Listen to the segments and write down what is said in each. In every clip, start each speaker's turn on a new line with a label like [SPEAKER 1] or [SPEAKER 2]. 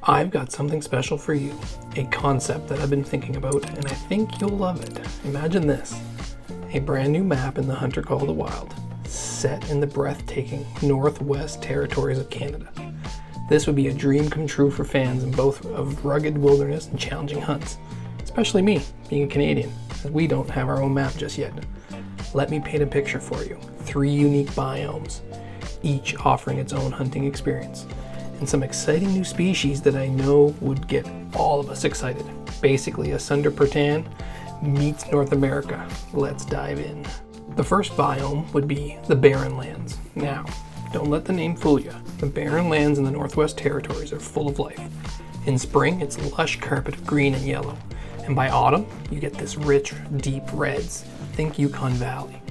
[SPEAKER 1] I've got something special for you, a concept that I've been thinking about, and I think you'll love it. Imagine this, a brand new map in the Hunter Call of the Wild, set in the breathtaking Northwest Territories of Canada. This would be a dream come true for fans in both of rugged wilderness and challenging hunts, especially me, being a Canadian, as we don't have our own map just yet. Let me paint a picture for you. 3 unique biomes, each offering its own hunting experience, and some exciting new species that I know would get all of us excited. Basically, a Sundar Pertan meets North America. Let's dive in. The first biome would be the Barren Lands. Now, don't let the name fool you. The Barren Lands in the Northwest Territories are full of life. In spring, it's a lush carpet of green and yellow, and by autumn, you get this rich, deep reds. Think Yukon Valley.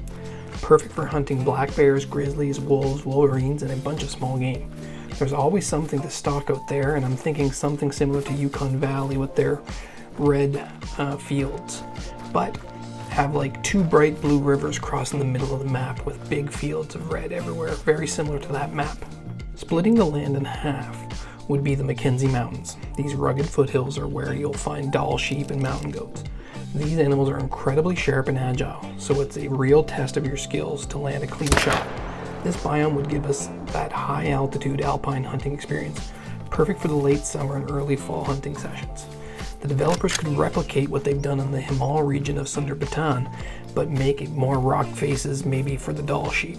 [SPEAKER 1] Perfect for hunting black bears, grizzlies, wolves, wolverines, and a bunch of small game. There's always something to stalk out there, and I'm thinking something similar to Yukon Valley with their red fields, but have like 2 bright blue rivers crossing the middle of the map with big fields of red everywhere, very similar to that map. Splitting the land in half would be the Mackenzie Mountains. These rugged foothills are where you'll find Dall sheep and mountain goats. These animals are incredibly sharp and agile, so it's a real test of your skills to land a clean shot. This biome would give us that high altitude alpine hunting experience, perfect for the late summer and early fall hunting sessions. The developers could replicate what they've done in the Himal region of Sundar Pertan, but make it more rock faces maybe for the Dall sheep.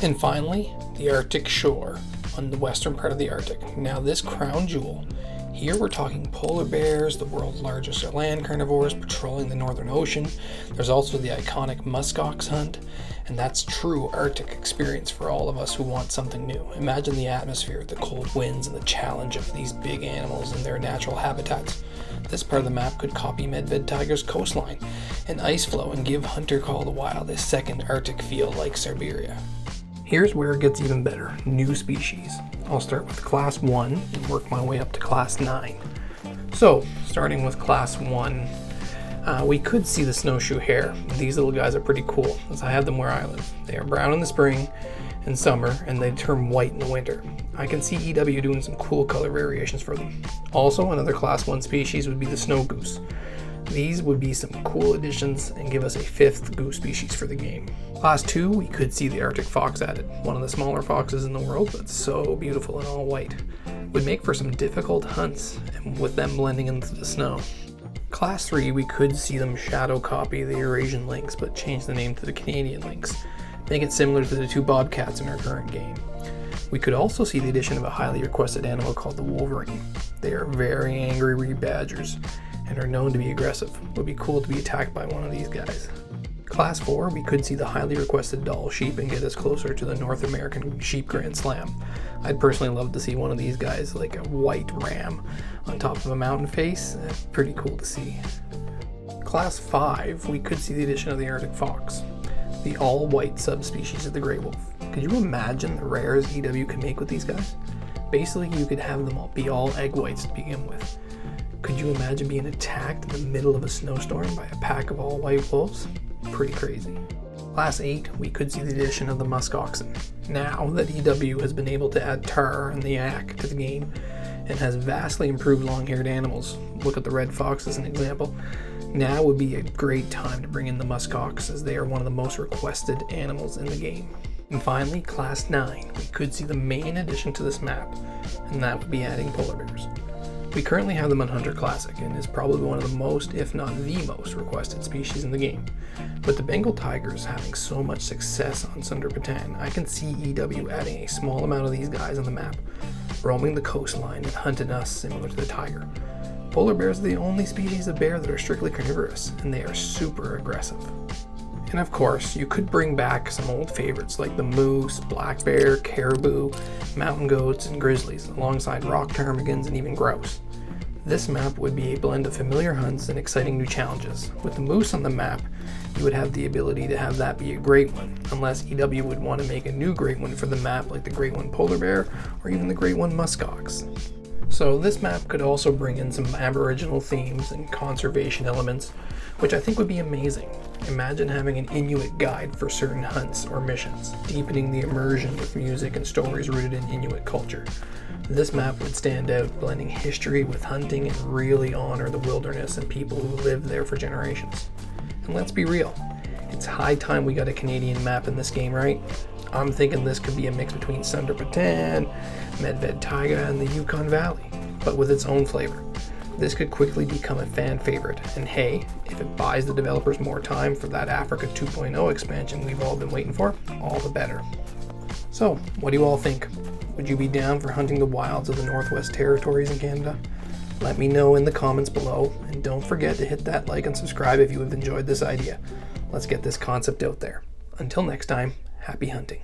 [SPEAKER 1] And finally, the Arctic shore on the western part of the Arctic. Now this crown jewel, here we're talking polar bears, the world's largest land carnivores patrolling the Northern Ocean. There's also the iconic muskox hunt, and that's true Arctic experience for all of us who want something new. Imagine the atmosphere, the cold winds, and the challenge of these big animals in their natural habitats. This part of the map could copy Medved Tiger's coastline and ice flow and give Hunter Call of the Wild a second Arctic feel like Siberia. Here's where it gets even better, new species. I'll start with class 1 and work my way up to class 9. So, starting with class 1, we could see the snowshoe hare. These little guys are pretty cool, as I have them where I live. They are brown in the spring and summer, and they turn white in the winter. I can see EW doing some cool color variations for them. Also, another class 1 species would be the snow goose. These would be some cool additions and give us a 5th goose species for the game. Class 2, we could see the Arctic fox added. One of the smaller foxes in the world, but so beautiful and all white. Would make for some difficult hunts, and with them blending into the snow. Class 3, we could see them shadow copy the Eurasian lynx, but change the name to the Canadian lynx. Make it similar to the 2 bobcats in our current game. We could also see the addition of a highly requested animal called the wolverine. They are very angry reed badgers and are known to be aggressive. It would be cool to be attacked by one of these guys. Class 4, we could see the highly requested Dall sheep and get us closer to the North American Sheep Grand Slam. I'd personally love to see one of these guys, like a white ram on top of a mountain face. Pretty cool to see. Class 5, we could see the addition of the Arctic fox, the all-white subspecies of the gray wolf. Could you imagine the rares EW could make with these guys? Basically, you could have them all be all egg whites to begin with. Could you imagine being attacked in the middle of a snowstorm by a pack of all white wolves? Pretty crazy. Class 8, we could see the addition of the Muskoxen. Now that EW has been able to add tar and the yak to the game and has vastly improved long-haired animals, look at the red fox as an example, now would be a great time to bring in the muskox, as they are one of the most requested animals in the game. And finally, class 9, we could see the main addition to this map, and that would be adding polar bears. We currently have them on Hunter Classic, and is probably one of the most, if not the most, requested species in the game. With the Bengal tigers having so much success on Sundar Pertan, I can see EW adding a small amount of these guys on the map, roaming the coastline and hunting us similar to the tiger. Polar bears are the only species of bear that are strictly carnivorous, and they are super aggressive. And of course, you could bring back some old favorites like the moose, black bear, caribou, mountain goats, and grizzlies, alongside rock ptarmigans and even grouse. This map would be a blend of familiar hunts and exciting new challenges. With the moose on the map, you would have the ability to have that be a great one, unless EW would want to make a new great one for the map like the Great One Polar Bear or even the Great One Muskox. So this map could also bring in some aboriginal themes and conservation elements, which I think would be amazing. Imagine having an Inuit guide for certain hunts or missions, deepening the immersion with music and stories rooted in Inuit culture. This map would stand out, blending history with hunting and really honor the wilderness and people who lived there for generations. And let's be real, it's high time we got a Canadian map in this game, right? I'm thinking this could be a mix between Sundarbans, Medved Taiga, and the Yukon Valley, but with its own flavor. This could quickly become a fan favorite, and hey, if it buys the developers more time for that Africa 2.0 expansion we've all been waiting for, all the better. So, what do you all think? Would you be down for hunting the wilds of the Northwest Territories in Canada? Let me know in the comments below, and don't forget to hit that like and subscribe if you have enjoyed this idea. Let's get this concept out there. Until next time, happy hunting.